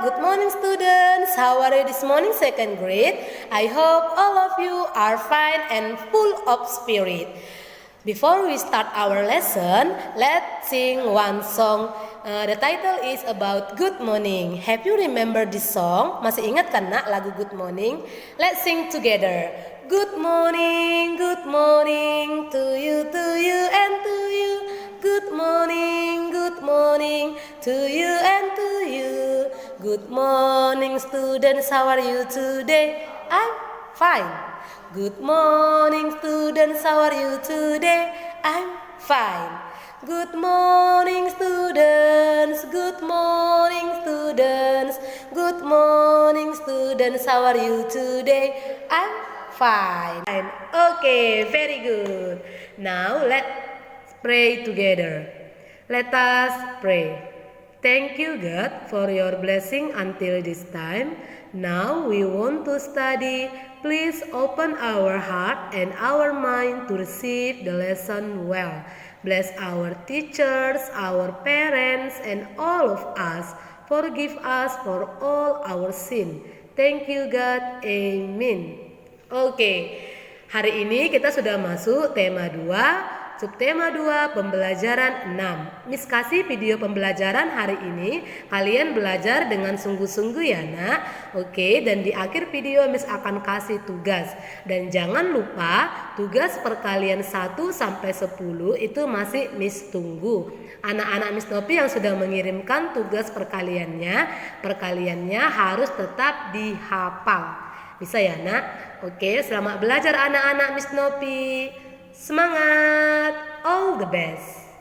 good morning students. How are you this morning, second grade? I hope all of you are fine and full of spirit. Before we start our lesson, let's sing one song. The title is about good morning. Have you remembered this song? Masih ingat kan nak lagu good morning? Let's sing together. Good morning to you and to you. Good morning to you and to you. Good morning students, how are you today? I'm fine. Good morning students, how are you today? I'm fine. Good morning students, good morning students. Good morning students, how are you today? I'm fine. Okay, very good. Now let's pray together. Let us pray. Thank you God for your blessing until this time. Now we want to study. Please open our heart and our mind to receive the lesson well. Bless our teachers, our parents, and all of us. Forgive us for all our sin. Thank you God. Amen. Oke, hari ini kita sudah masuk tema 2. Subtema 2, pembelajaran 6. Miss kasih video pembelajaran hari ini. Kalian belajar dengan sungguh-sungguh ya nak. Oke, dan di akhir video Miss akan kasih tugas. Dan jangan lupa tugas perkalian 1 sampai 10 itu masih Miss tunggu. Anak-anak Miss Nopi yang sudah mengirimkan tugas perkaliannya harus tetap dihafal. Bisa ya nak? Oke, selamat belajar anak-anak Miss Nopi. Semangat, all the best.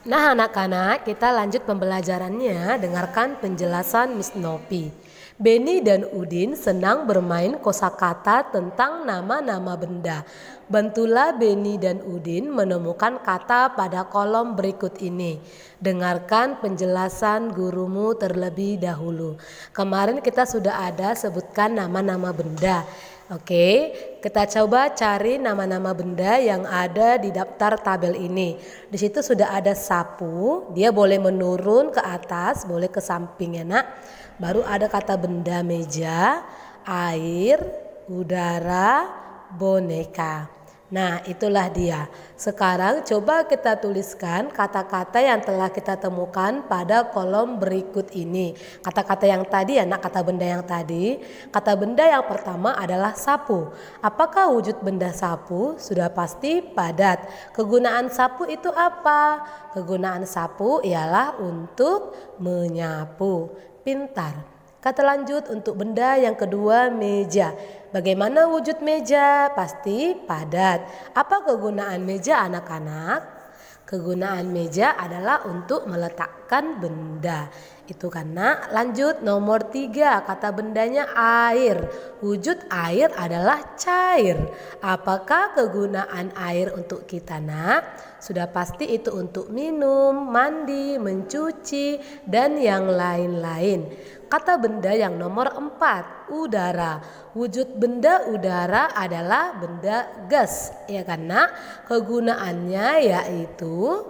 Nah anak-anak, kita lanjut pembelajarannya. Dengarkan penjelasan Miss Nopi. Beni dan Udin senang bermain kosakata tentang nama-nama benda. Bantulah Beni dan Udin menemukan kata pada kolom berikut ini. Dengarkan penjelasan gurumu terlebih dahulu. Kemarin kita sudah ada sebutkan nama-nama benda. Oke, kita coba cari nama-nama benda yang ada di daftar tabel ini. Di situ sudah ada sapu, dia boleh menurun ke atas, boleh ke samping ya nak. Baru ada kata benda meja, air, udara, boneka. Nah itulah dia. Sekarang coba kita tuliskan kata-kata yang telah kita temukan pada kolom berikut ini. Kata-kata yang tadi ya nak, kata benda yang tadi. Kata benda yang pertama adalah sapu. Apakah wujud benda sapu? Sudah pasti padat. Kegunaan sapu itu apa? Kegunaan sapu ialah untuk menyapu. Pintar. Kata lanjut untuk benda yang kedua, meja. Bagaimana wujud meja? Pasti padat. Apa kegunaan meja anak-anak? Kegunaan meja adalah untuk meletakkan benda. Itu karena lanjut nomor 3, kata bendanya air. Wujud air adalah cair. Apakah kegunaan air untuk kita nak? Sudah pasti itu untuk minum, mandi, mencuci, dan yang lain-lain. Kata benda yang nomor 4, udara. Wujud benda udara adalah benda gas, ya karena kegunaannya yaitu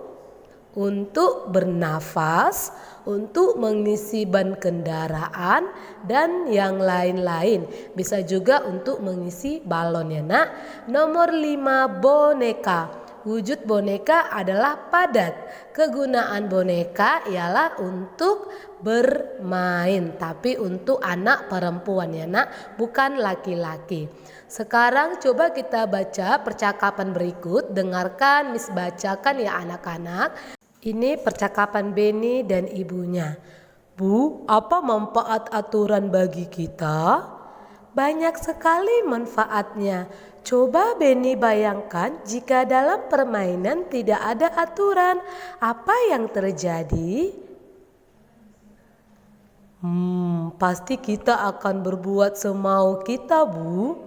untuk bernafas, untuk mengisi ban kendaraan, dan yang lain-lain. Bisa juga untuk mengisi balon ya nak. Nomor 5, boneka. Wujud boneka adalah padat. Kegunaan boneka ialah untuk bermain, tapi untuk anak perempuan ya nak, bukan laki-laki. Sekarang coba kita baca percakapan berikut. Dengarkan Miss bacakan ya anak-anak. Ini percakapan Beni dan ibunya. Bu, apa manfaat aturan bagi kita? Banyak sekali manfaatnya. Coba Beni bayangkan jika dalam permainan tidak ada aturan, apa yang terjadi? Pasti kita akan berbuat semau kita, Bu.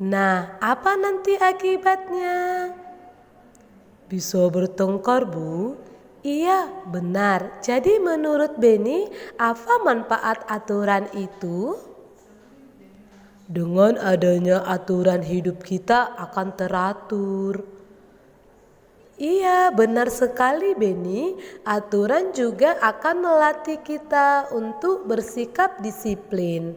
Nah, apa nanti akibatnya? Bisa bertengkar, Bu. Iya, benar. Jadi menurut Beni, apa manfaat aturan itu? Dengan adanya aturan hidup kita akan teratur. Iya, benar sekali Beni. Aturan juga akan melatih kita untuk bersikap disiplin.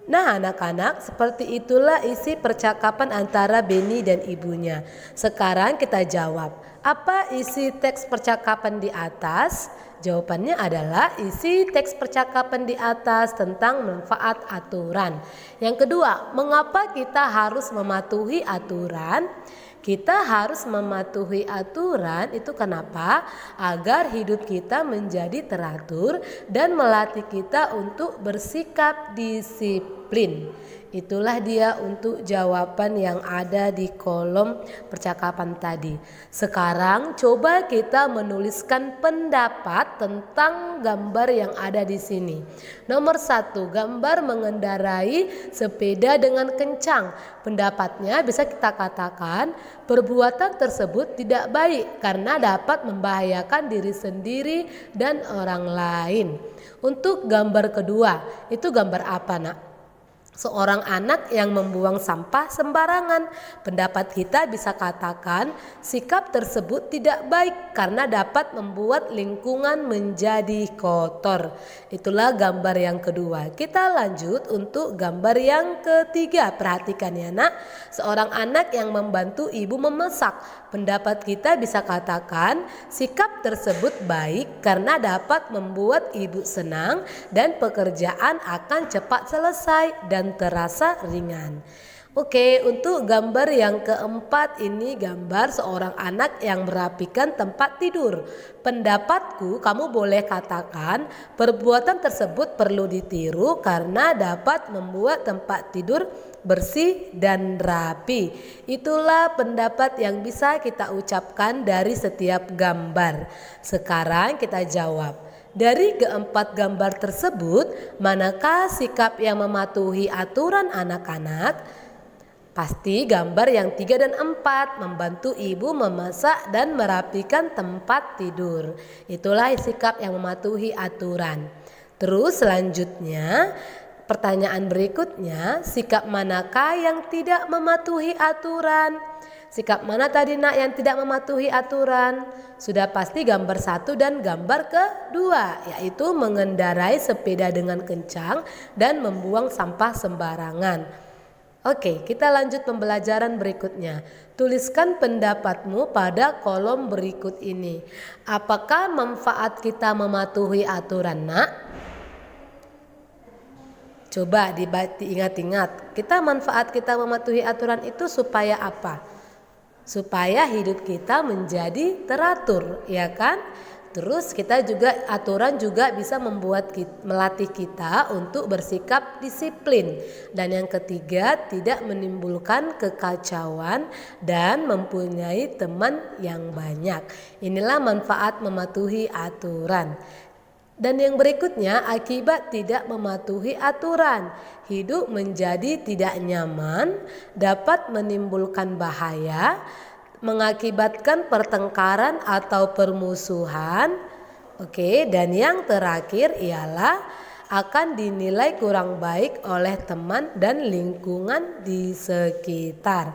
Nah anak-anak, seperti itulah isi percakapan antara Beni dan ibunya. Sekarang kita jawab, apa isi teks percakapan di atas? Jawabannya adalah isi teks percakapan di atas tentang manfaat aturan. Yang kedua, mengapa kita harus mematuhi aturan? Kita harus mematuhi aturan itu kenapa? Agar hidup kita menjadi teratur dan melatih kita untuk bersikap disiplin. Itulah dia untuk jawaban yang ada di kolom percakapan tadi. Sekarang coba kita menuliskan pendapat tentang gambar yang ada di sini. Nomor 1, gambar mengendarai sepeda dengan kencang. Pendapatnya bisa kita katakan perbuatan tersebut tidak baik karena dapat membahayakan diri sendiri dan orang lain. Untuk gambar kedua, itu gambar apa nak? Seorang anak yang membuang sampah sembarangan. Pendapat kita bisa katakan sikap tersebut tidak baik karena dapat membuat lingkungan menjadi kotor. Itulah gambar yang kedua. Kita lanjut untuk gambar yang ketiga. Perhatikan ya nak. Seorang anak yang membantu ibu memasak. Pendapat kita bisa katakan sikap tersebut baik karena dapat membuat ibu senang dan pekerjaan akan cepat selesai dan terasa ringan. Oke, untuk gambar yang keempat ini gambar seorang anak yang merapikan tempat tidur. Pendapatku, kamu boleh katakan perbuatan tersebut perlu ditiru karena dapat membuat tempat tidur bersih dan rapi. Itulah pendapat yang bisa kita ucapkan dari setiap gambar. Sekarang kita jawab. Dari keempat gambar tersebut, manakah sikap yang mematuhi aturan anak-anak? Pasti gambar yang 3 dan 4, membantu ibu memasak dan merapikan tempat tidur. Itulah sikap yang mematuhi aturan. Terus selanjutnya, pertanyaan berikutnya, sikap manakah yang tidak mematuhi aturan? Sikap mana tadi nak yang tidak mematuhi aturan? Sudah pasti gambar 1 dan gambar kedua, yaitu mengendarai sepeda dengan kencang dan membuang sampah sembarangan. Oke, kita lanjut pembelajaran berikutnya. Tuliskan pendapatmu pada kolom berikut ini. Apakah manfaat kita mematuhi aturan nak? Coba diingat-ingat, manfaat kita mematuhi aturan itu supaya apa? Supaya hidup kita menjadi teratur, ya kan? Terus kita juga aturan juga bisa melatih kita untuk bersikap disiplin. Dan yang ketiga, tidak menimbulkan kekacauan dan mempunyai teman yang banyak. Inilah manfaat mematuhi aturan. Dan yang berikutnya, akibat tidak mematuhi aturan, hidup menjadi tidak nyaman, dapat menimbulkan bahaya, mengakibatkan pertengkaran atau permusuhan. Oke, dan yang terakhir ialah akan dinilai kurang baik oleh teman dan lingkungan di sekitar.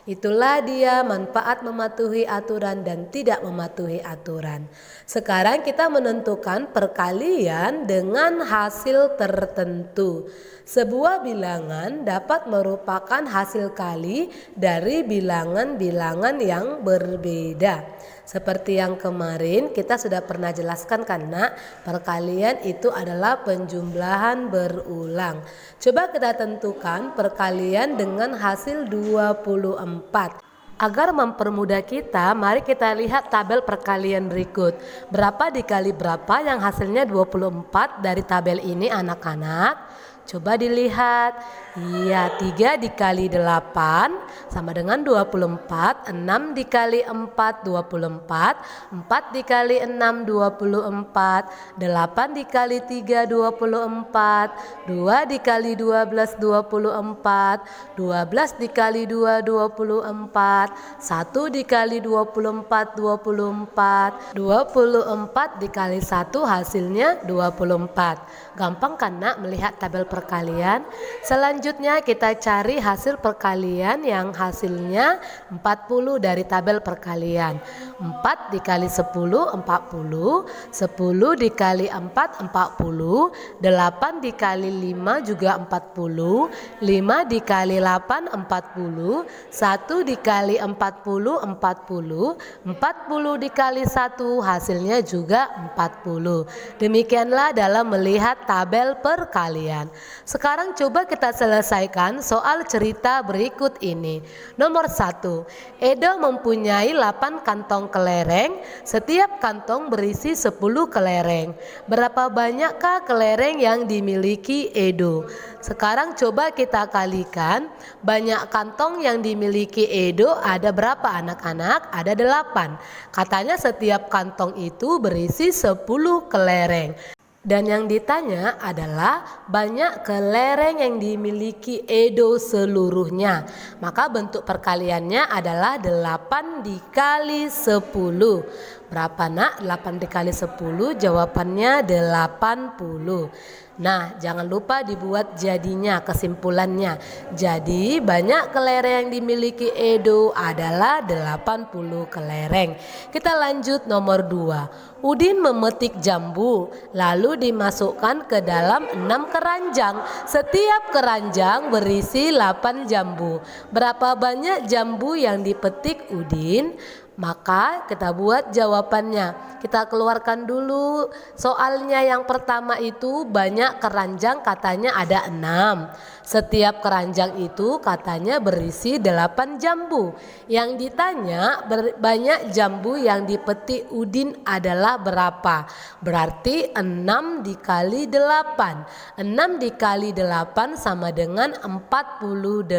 Itulah dia manfaat mematuhi aturan dan tidak mematuhi aturan. Sekarang kita menentukan perkalian dengan hasil tertentu. Sebuah bilangan dapat merupakan hasil kali dari bilangan-bilangan yang berbeda. Seperti yang kemarin kita sudah pernah jelaskan karena perkalian itu adalah penjumlahan berulang. Coba kita tentukan perkalian dengan hasil 24. Agar mempermudah kita, mari kita lihat tabel perkalian berikut. Berapa dikali berapa yang hasilnya 24 dari tabel ini anak-anak? Coba dilihat. Iya, 3 dikali 8 sama dengan 24. 6 dikali 4 24. 4 dikali 6 24. 8 dikali 3 24. 2 dikali 12 24. 12 dikali 2 24. 1 dikali 24 24. 24 dikali 1 hasilnya 24. Gampang kan nak melihat tabel perkalian. Selanjutnya kita cari hasil perkalian yang hasilnya 40 dari tabel perkalian. 4 dikali 10, 40. 10 dikali 4, 40. 8 dikali 5 juga 40. 5 dikali 8, 40. 1 dikali 40, 40. 40 dikali 1 hasilnya juga 40. Demikianlah dalam melihat tabel perkalian. Sekarang coba kita selesaikan soal cerita berikut ini. Nomor 1. Edo mempunyai 8 kantong kelereng. Setiap kantong berisi 10 kelereng. Berapa banyakkah kelereng yang dimiliki Edo? Sekarang coba kita kalikan. Banyak kantong yang dimiliki Edo ada berapa anak-anak? Ada 8. Katanya setiap kantong itu berisi 10 kelereng. Dan yang ditanya adalah banyak kelereng yang dimiliki Edo seluruhnya. Maka bentuk perkaliannya adalah 8 dikali 10. Berapa nak? 8 dikali 10 jawabannya 80. Nah, jangan lupa dibuat jadinya, kesimpulannya. Jadi banyak kelereng yang dimiliki Edo adalah 80 kelereng. Kita lanjut nomor 2. Udin memetik jambu lalu dimasukkan ke dalam 6 keranjang. Setiap keranjang berisi 8 jambu. Berapa banyak jambu yang dipetik Udin? Maka kita buat jawabannya. Kita keluarkan dulu soalnya. Yang pertama itu banyak keranjang, katanya ada 6. Setiap keranjang itu katanya berisi 8 jambu. Yang ditanya banyak jambu yang dipetik Udin adalah berapa? Berarti 6 dikali 8. 6 dikali 8 sama dengan 48.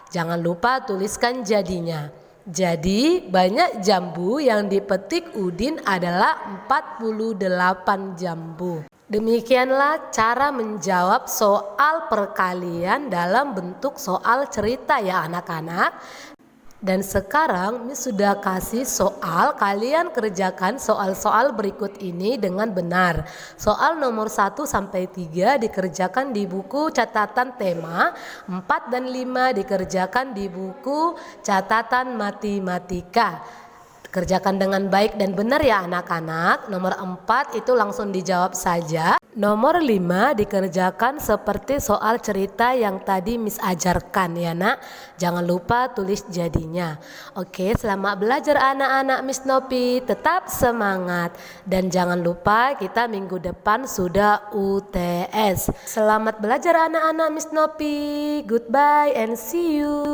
Jangan lupa tuliskan jadinya. Jadi banyak jambu yang dipetik Udin adalah 48 jambu. Demikianlah cara menjawab soal perkalian dalam bentuk soal cerita ya anak-anak. Dan sekarang Miss sudah kasih soal, kalian kerjakan soal-soal berikut ini dengan benar. Soal nomor 1 sampai 3 dikerjakan di buku catatan tema, 4 dan 5 dikerjakan di buku catatan matematika. Kerjakan dengan baik dan benar ya anak-anak. Nomor 4 itu langsung dijawab saja. Nomor 5 dikerjakan seperti soal cerita yang tadi Miss ajarkan ya nak. Jangan lupa tulis jadinya. Oke, selamat belajar anak-anak Miss Nopi. Tetap semangat. Dan jangan lupa kita minggu depan sudah UTS. Selamat belajar anak-anak Miss Nopi. Goodbye and see you.